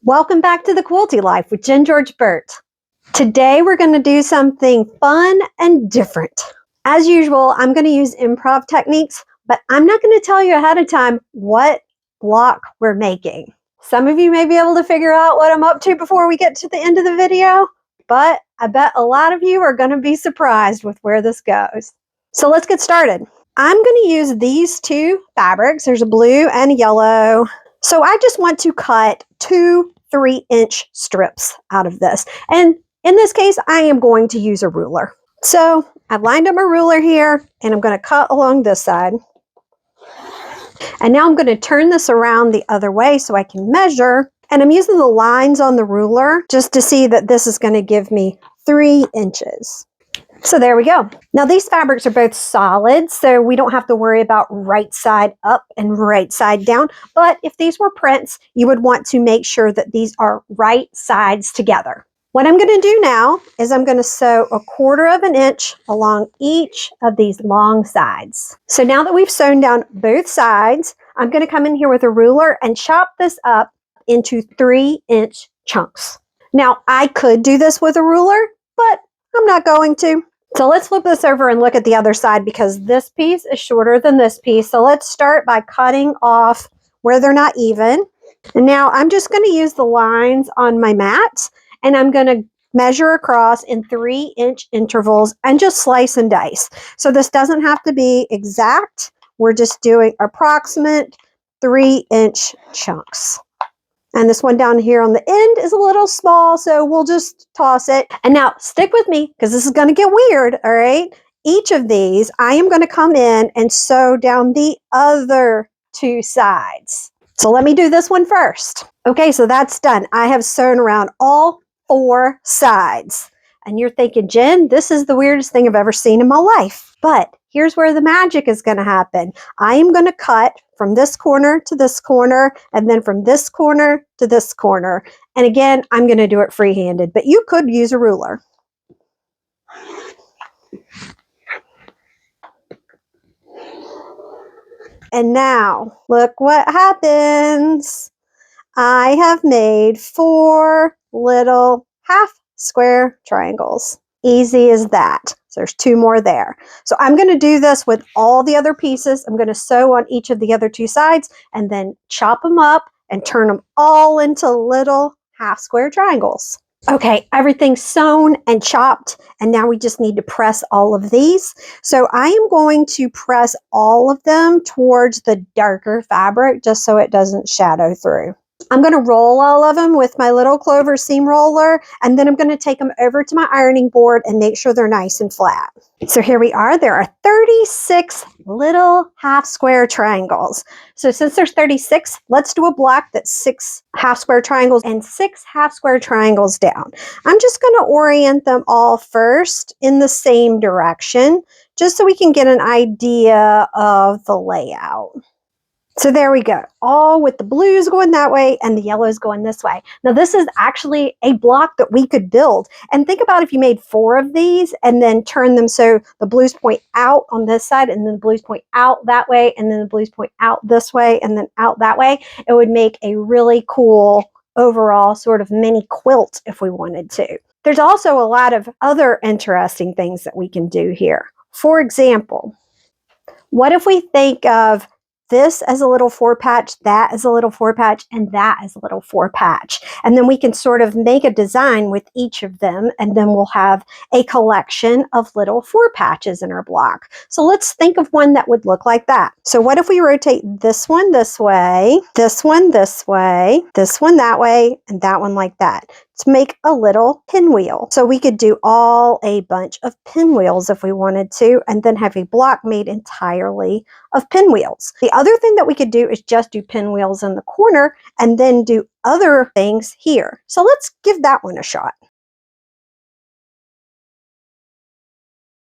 Welcome back to the Quilty Life with Jenn George Burt. Today we're going to do something fun and different. As usual, I'm going to use improv techniques, but I'm not going to tell you ahead of time what block we're making. Some of you may be able to figure out what I'm up to before we get to the end of the video, but I bet a lot of you are going to be surprised with where this goes. So let's get started. I'm going to use these two fabrics. There's a blue and a yellow. So I just want to cut 2 3-inch strips out of this. And in this case, I am going to use a ruler. So I've lined up my ruler here and I'm going to cut along this side. And now I'm going to turn this around the other way so I can measure. And I'm using the lines on the ruler just to see that this is going to give me 3 inches. So there we go. Now these fabrics are both solid, so we don't have to worry about right side up and right side down. But if these were prints, you would want to make sure that these are right sides together. What I'm going to do now is I'm going to sew 1/4 inch along each of these long sides. So now that we've sewn down both sides, I'm going to come in here with a ruler and chop this up into 3-inch chunks. Now I could do this with a ruler, but I'm not going to. So let's flip this over and look at the other side because this piece is shorter than this piece. So let's start by cutting off where they're not even. And now I'm just going to use the lines on my mat and I'm going to measure across in 3-inch intervals and just slice and dice. So this doesn't have to be exact. We're just doing approximate 3-inch chunks. And this one down here on the end is a little small, so we'll just toss it. And now stick with me because this is going to get weird, all right? Each of these, I am going to come in and sew down the other 2 sides. So let me do this one first. Okay, so that's done. I have sewn around all 4 sides. And you're thinking, Jen, this is the weirdest thing I've ever seen in my life. But here's where the magic is going to happen. I am going to cut from this corner to this corner, and then from this corner to this corner. And again, I'm going to do it free-handed, but you could use a ruler. And now, look what happens. I have made 4 little half square triangles. Easy as that. So there's 2 more there. So I'm going to do this with all the other pieces. I'm going to sew on each of the other 2 sides and then chop them up and turn them all into little half square triangles. Okay, everything's sewn and chopped, and now we just need to press all of these. So I am going to press all of them towards the darker fabric just so it doesn't shadow through. I'm going to roll all of them with my little Clover seam roller, and then I'm going to take them over to my ironing board and make sure they're nice and flat. So here we are. There are 36 little half square triangles. So since there's 36, let's do a block that's 6 half square triangles and 6 half square triangles down. I'm just going to orient them all first in the same direction, just so we can get an idea of the layout. So there we go, all with the blues going that way and the yellows going this way. Now this is actually a block that we could build. And think about if you made 4 of these and then turn them so the blues point out on this side and then the blues point out that way and then the blues point out this way and then out that way. It would make a really cool overall sort of mini quilt if we wanted to. There's also a lot of other interesting things that we can do here. For example, what if we think of this as a little 4-patch, that as a little 4-patch, and that as a little 4-patch. And then we can sort of make a design with each of them, and then we'll have a collection of little 4-patches in our block. So let's think of one that would look like that. So what if we rotate this one this way, this one this way, this one that way, and that one like that, to make a little pinwheel. So we could do all a bunch of pinwheels if we wanted to, and then have a block made entirely of pinwheels. The other thing that we could do is just do pinwheels in the corner and then do other things here. So let's give that one a shot.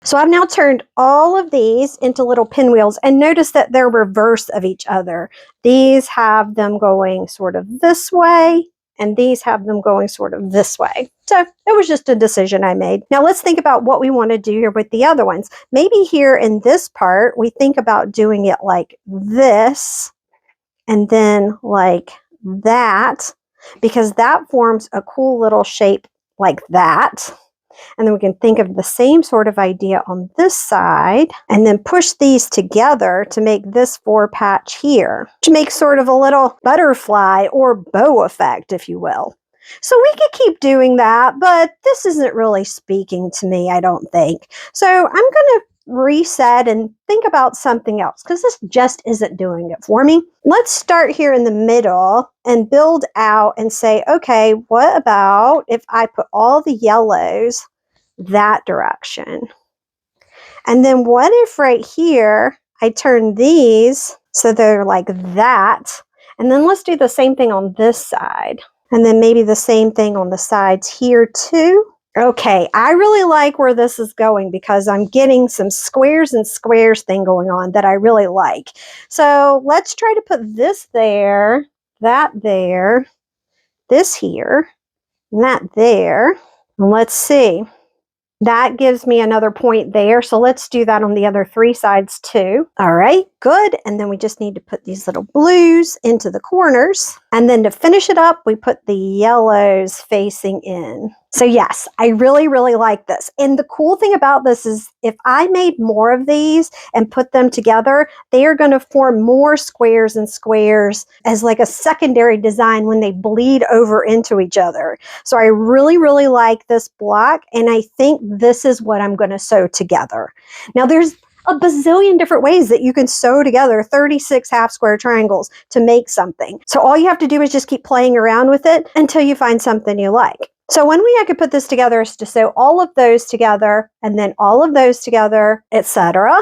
So I've now turned all of these into little pinwheels, and notice that they're reverse of each other. These have them going sort of this way, and these have them going sort of this way. So it was just a decision I made. Now let's think about what we want to do here with the other ones. Maybe here in this part, we think about doing it like this, and then like that. because that forms a cool little shape like that. And then we can think of the same sort of idea on this side and then push these together to make this 4 patch here, which makes sort of a little butterfly or bow effect, if you will. So we could keep doing that, but this isn't really speaking to me, I don't think. So I'm going to reset and think about something else because this just isn't doing it for me. Let's start here in the middle and build out and say, okay, what about if I put all the yellows that direction? And then what if right here I turn these so they're like that? And then let's do the same thing on this side. And then maybe the same thing on the sides here too. Okay, I really like where this is going because I'm getting some squares and squares thing going on that I really like. So let's try to put this there, that there, this here, and that there. And let's see. That gives me another point there. So let's do that on the other 3 sides too. All right, good. And then we just need to put these little blues into the corners. And then to finish it up, we put the yellows facing in. So yes, I really, really like this. And the cool thing about this is if I made more of these and put them together, they are going to form more squares and squares as like a secondary design when they bleed over into each other. So I really, really like this block. And I think this is what I'm going to sew together. Now there's a bazillion different ways that you can sew together 36 half square triangles to make something. So all you have to do is just keep playing around with it until you find something you like. So one way I could put this together is to sew all of those together and then all of those together, etc.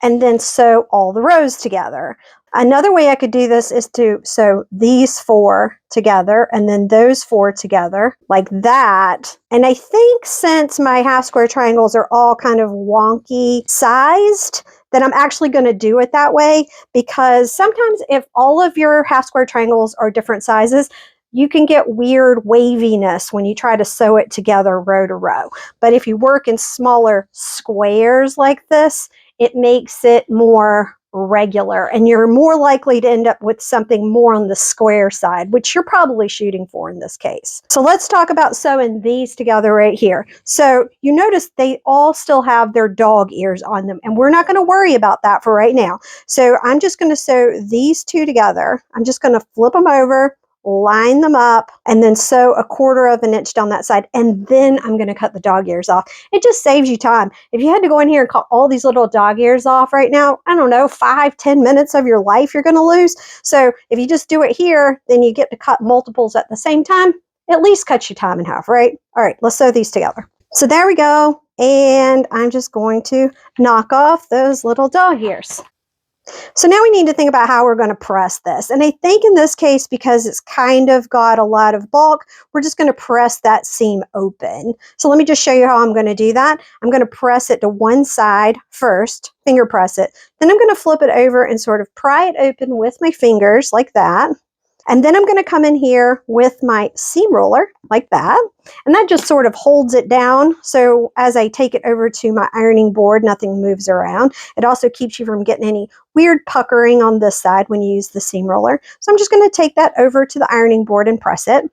And then sew all the rows together. Another way I could do this is to sew these 4 together and then those 4 together like that. And I think since my half square triangles are all kind of wonky sized, that I'm actually going to do it that way because sometimes if all of your half square triangles are different sizes, you can get weird waviness when you try to sew it together row to row. But if you work in smaller squares like this, it makes it more regular and you're more likely to end up with something more on the square side, which you're probably shooting for in this case. So let's talk about sewing these together right here. So you notice they all still have their dog ears on them and we're not going to worry about that for right now. So I'm just going to sew these 2 together. I'm just going to flip them over, line them up, and then sew 1/4 of an inch down that side. And then I'm going to cut the dog ears off. It just saves you time. If you had to go in here and cut all these little dog ears off right now, I don't know, 5-10 minutes of your life you're going to lose. So if you just do it here, then you get to cut multiples at the same time. At least cut your time in half, right? All right, let's sew these together. So there we go. And I'm just going to knock off those little dog ears. So now we need to think about how we're going to press this. And I think in this case, because it's kind of got a lot of bulk, we're just going to press that seam open. So let me just show you how I'm going to do that. I'm going to press it to one side first, finger press it. Then I'm going to flip it over and sort of pry it open with my fingers like that. And then I'm going to come in here with my seam roller like that. And that just sort of holds it down. So as I take it over to my ironing board, nothing moves around. It also keeps you from getting any weird puckering on this side when you use the seam roller. So I'm just going to take that over to the ironing board and press it.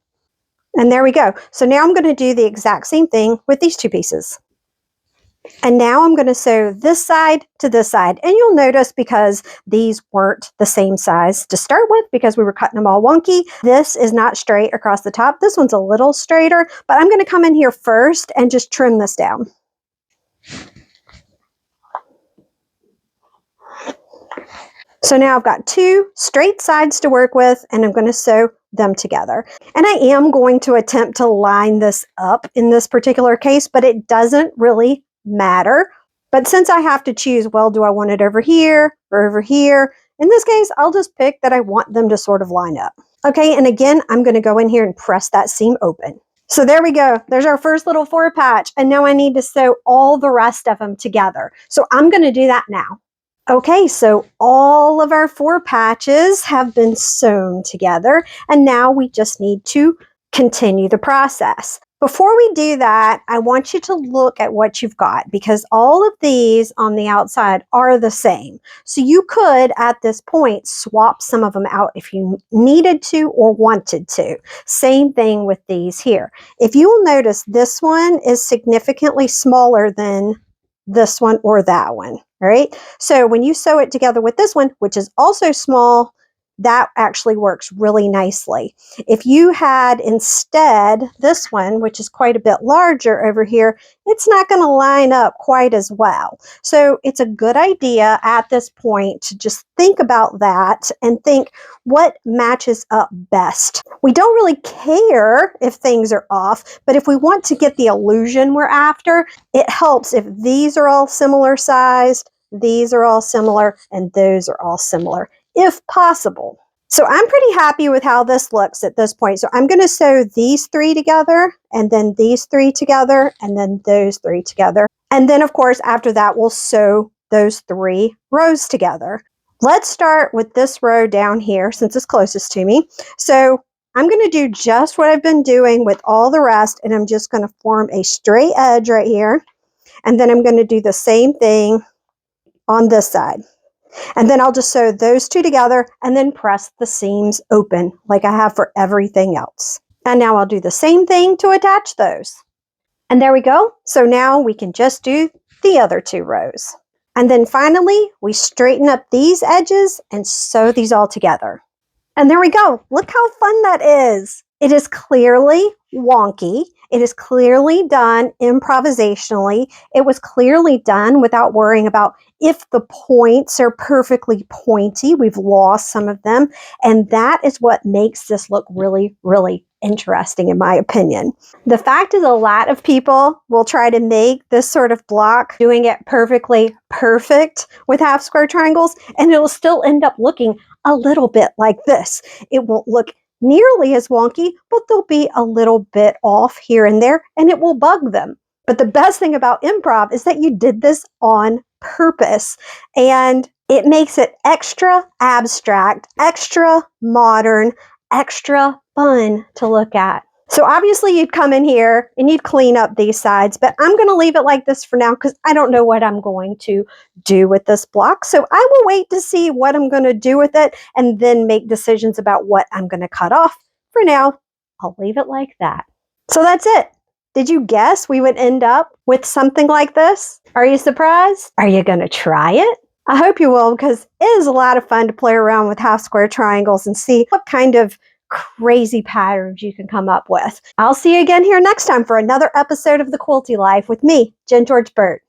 And there we go. So now I'm going to do the exact same thing with these 2 pieces. And now I'm going to sew this side to this side. And you'll notice because these weren't the same size to start with because we were cutting them all wonky, this is not straight across the top. This one's a little straighter, but I'm going to come in here first and just trim this down. So now I've got 2 straight sides to work with and I'm going to sew them together. And I am going to attempt to line this up in this particular case, but it doesn't really matter. But since I have to choose, well, do I want it over here or over here? In this case, I'll just pick that I want them to sort of line up. Okay, and again, I'm going to go in here and press that seam open. So there we go. There's our first little 4 patch. And now I need to sew all the rest of them together. So I'm going to do that now. Okay, so all of our 4 patches have been sewn together. And now we just need to continue the process. Before we do that, I want you to look at what you've got because all of these on the outside are the same. So you could, at this point, swap some of them out if you needed to or wanted to. Same thing with these here. If you will notice, this one is significantly smaller than this one or that one, right? So when you sew it together with this one, which is also small, that actually works really nicely. If you had instead this one, which is quite a bit larger over here, it's not going to line up quite as well. So it's a good idea at this point to just think about that and think what matches up best. We don't really care if things are off, but if we want to get the illusion we're after, it helps if these are all similar sized, these are all similar, and those are all similar, if possible. So I'm pretty happy with how this looks at this point. So I'm going to sew these three together, and then these three together, and then those three together. And then, of course, after that, we'll sew those 3 rows together. Let's start with this row down here since it's closest to me. So I'm going to do just what I've been doing with all the rest, and I'm just going to form a straight edge right here. And then I'm going to do the same thing on this side. And then I'll just sew those 2 together and then press the seams open like I have for everything else. And now I'll do the same thing to attach those. And there we go. So now we can just do the other 2 rows. And then finally, we straighten up these edges and sew these all together. And there we go. Look how fun that is. It is clearly wonky. It is clearly done improvisationally. It was clearly done without worrying about if the points are perfectly pointy. We've lost some of them. And that is what makes this look really, really interesting, in my opinion. The fact is, a lot of people will try to make this sort of block, doing it perfectly perfect with half square triangles, and it'll still end up looking a little bit like this. It won't look nearly as wonky, but they'll be a little bit off here and there, and it will bug them. But the best thing about improv is that you did this on purpose, and it makes it extra abstract, extra modern, extra fun to look at. So obviously you'd come in here and you'd clean up these sides, but I'm going to leave it like this for now because I don't know what I'm going to do with this block. So I will wait to see what I'm going to do with it and then make decisions about what I'm going to cut off. For now, I'll leave it like that. So that's it. Did you guess we would end up with something like this? Are you surprised? Are you going to try it? I hope you will, because it is a lot of fun to play around with half square triangles and see what kind of crazy patterns you can come up with. I'll see you again here next time for another episode of the Quilty Life with me, Jenn George Burt.